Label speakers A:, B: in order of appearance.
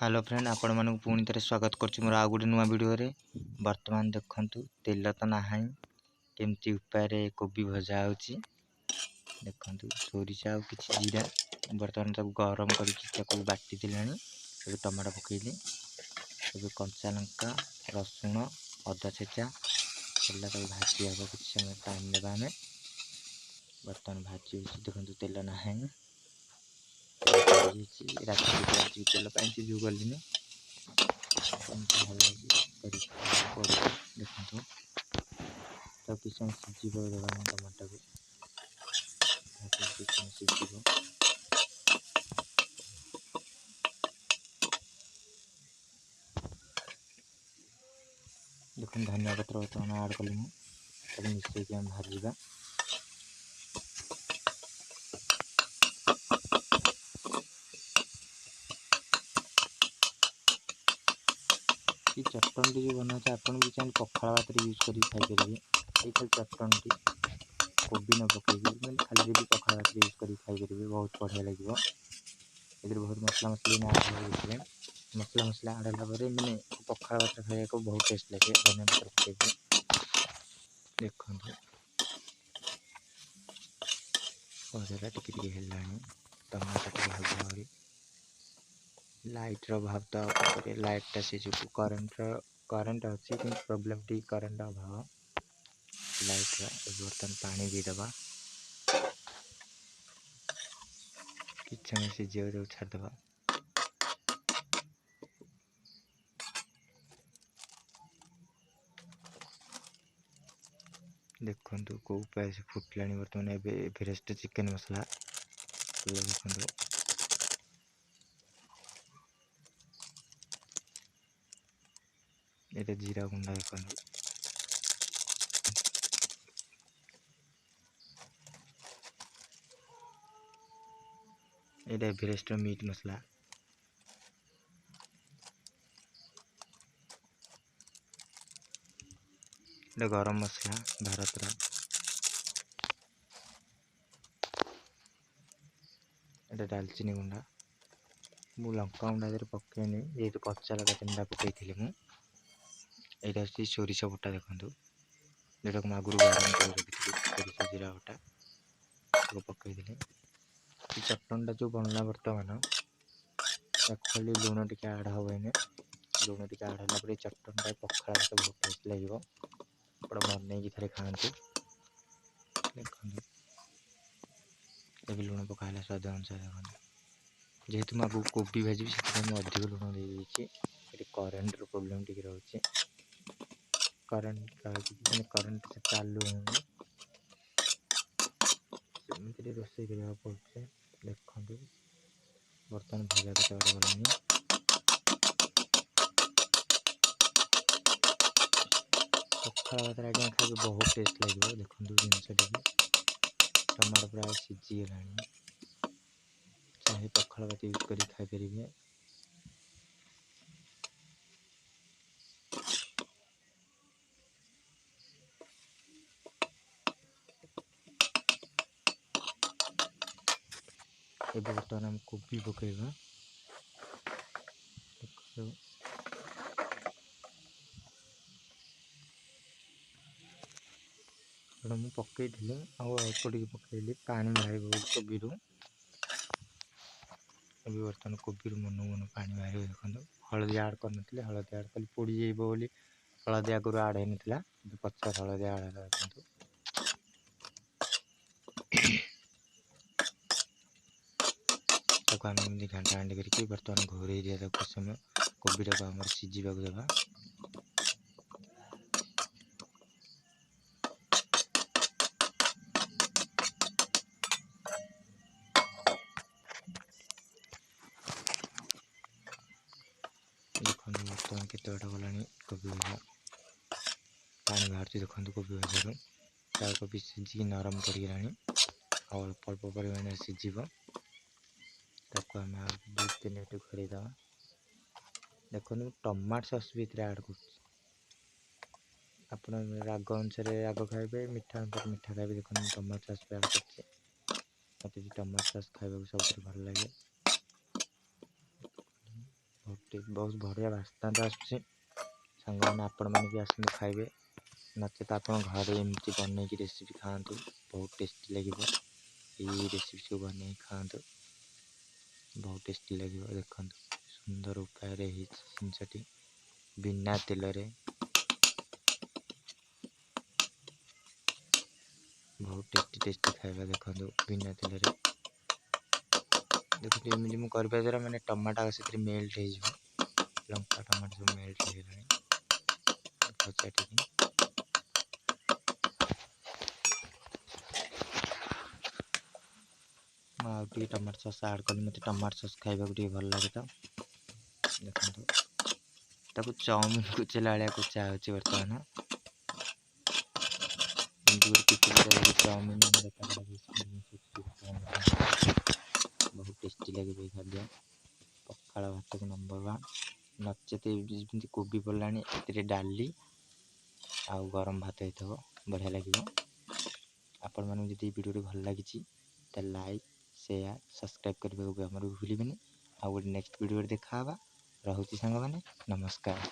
A: Hello friend, आपण मानक पुणी थे स्वागत करुच्ची मोर आ गोटे नुआ वीडियो रे। वर्तमान देखंतु तेल तो नाही केमती उपाय कोबी भजा होची। देखंतु सोरिषा और किछि जीरा वर्तमान सब गरम करके बाटी दिलानी। अब टमाटो पकेइले, अब कंचा लंका रसुण अदा छेचा तेल तक भाजी हम किछि समय टाइम लेबा हमें। वर्तमान भाजी देखंतु तेल नाही राति तेल पाई जो गली देखो तो किसी समय सीझ देवा टमाटर को सीझ देखो धनिया पत्र बर्तमान आड कली मिसई के भाजा ये चटनी जो बना आपन भी चाहिए पखाड़ भात यूज कर खाईपर। ये खाली चटनी कोबी न पकई मैंने खाली भी पखाड़ भात यूज कर खाईपर, बहुत बढ़िया लगे। इधर बहुत मसला मसली आड़ मसला मसला आड़ला मैंने पखाड़ भात खाया को बहुत टेस्ट लगे। धनिया पत्र पकई देखो भजा टिके टमाटर भजा लाइट भाव तो लाइट टा से जो करंट अच्छी कि प्रोब्लेम टी करंट अभाव लाइट बर्तन पानी दीदबा कि समय सीझे छाड़दबा। देखो कौ उपाय से फुटला बर्तमान एवरेस्ट चिकेन मसला देखो ये जीरा गुंडा देखो ये एवरेस्ट मीट मसला ये गरम मसला भारत ये दालचीनी गुंडा मु लंका गुंडा पकईनि ये कच्चा लगा 3टा पकई यहाँ हूँ सोरिष बटा देखो जोटा को आगुरी गरम कर रखी सोरिष जीरा बटा पकई चटनटा जो बनला बर्तमान खाली लुण टे आड हम लुण टे आड होगा चटनटा पखाड़ भात बहुत टेस्ट लगे। बनई थे खाते देखो लुण पकाला स्वाद अनुसार देखो जेहेतु मुझे कोबी भाजी से अधिक लुण दे करेन्ट प्रोब्लेम टी रोचे करेन्ट मैंने करेन्ट से चालू होमती रोषे करने पड़े। देखो बर्तमान भजा केते गलानी पखाड़ भात आज्ञा खाइए बहुत टेस्ट लगे। देखो जिनस टमाटो प्राय सीझीगला चाहे पखाड़ भात यूज कर खाईपर। बर्तमान आम कोबी पकईवा मुझे पकई अल्प टे पकईली पानी बाहर बहुत कोबी बर्तमान कोबी मन मन पानी बाहर देखो हलदी आड कर हलदी आड कल पोड़ जाइए हलदी आगुरी आड होता पचास हलदी आड है देखो आम घाटा घाटी करके बर्तमान घोरे दिया कुछ समय कोबीटा को आम सीझा देवा। देखो बर्तमान केते बाट गला कोबी भजा पानी बाहर देखो कोबी भजार चार कोबी सीझी नरम करगला अल्प अल्प परिमाण सीझ आम 2-3 मिनट घोड़ेदवा। देखो टमाटो सॉस भी आड कर राग अनुसार राग खाइबे मिठा अनुसार मिठा खाइबे। देखो टमाटो सॉस भी आड कर टमाटो सॉस खाइबा सब भल लगे बहुत बढ़िया बास्ना तो आସୁଛି। ସାଙ୍ଗମାନେ ଆପଣମାନେ ବି ଆସନ୍ତୁ ଖାଇବେ, ନଚେତ ଆପଣ ଘରେ ଏମିତି ବନେଇକି ରେସିପି ଖାଆନ୍ତୁ, ବହୁତ ଟେଷ୍ଟି ଲାଗିବ। ଏଇ ରେସିପି ସବୁ ବନେଇକି ଖାଆନ୍ତୁ, ବହୁତ ଟେଷ୍ଟି ଲାଗିବ। ଦେଖନ୍ତୁ ସୁନ୍ଦର ଉପାୟରେ ହେଇଛି ଜିନିଷଟି, ବିନା ତେଲରେ ବହୁତ ଟେଷ୍ଟି ଖାଇବା। ଦେଖନ୍ତୁ ବିନା ତେଲରେ ଦେଖନ୍ତୁ ଏମିତି ମୁଁ କରିବା ଦ୍ୱାରା ମାନେ ଟମାଟୋ ସେଥିରେ ମେଲ୍ଟ ହେଇଯିବ। ଲଙ୍କା ଟମାଟୋ ସବୁ ମେଲ୍ଟ ହେଇଗଲାଣି ଭଜା ଟିକେ। ମୁଁ ଆଉ ଟିକେ ଟମାଟୋ ସସ୍ ଆଡ଼୍ କଲି, ମୋତେ ଟମାଟୋ ସସ୍ ଖାଇବାକୁ ଟିକେ ଭଲ ଲାଗେ ତ। ଦେଖନ୍ତୁ ତାକୁ ଚାଉମିନ କୁଚିଲା ଭଳିଆ କୁଚା ହେଉଛି ବର୍ତ୍ତମାନ। ଚାଉମିନ ବହୁତ ଟେଷ୍ଟି ଲାଗିବ ଏଇ ଖାଦ୍ୟ। ପଖାଳ ଭାତକୁ ନମ୍ବର 1, ନଚେତ ଯେମିତି କୋବି ପଡ଼ିଲାଣି ଏଥିରେ ଡାଲି ଆଉ ଗରମ ଭାତ ହେଇଥିବ, ବଢ଼ିଆ ଲାଗିବ। ଆପଣମାନଙ୍କୁ ଯଦି এই ଭିଡ଼ିଓଟି ଭଲ ଲାଗିଛି ତାହେଲେ ଲାଇକ୍, ସେୟାର, ସବସ୍କ୍ରାଇବ୍ କରିବାକୁ ଆମର ଭୁଲିବେନି। ଆଉ ଗୋଟେ ନେକ୍ସଟ ଭିଡ଼ିଓରେ ଦେଖା ହେବା। ରହୁଛି ସାଙ୍ଗମାନେ, ନମସ୍କାର।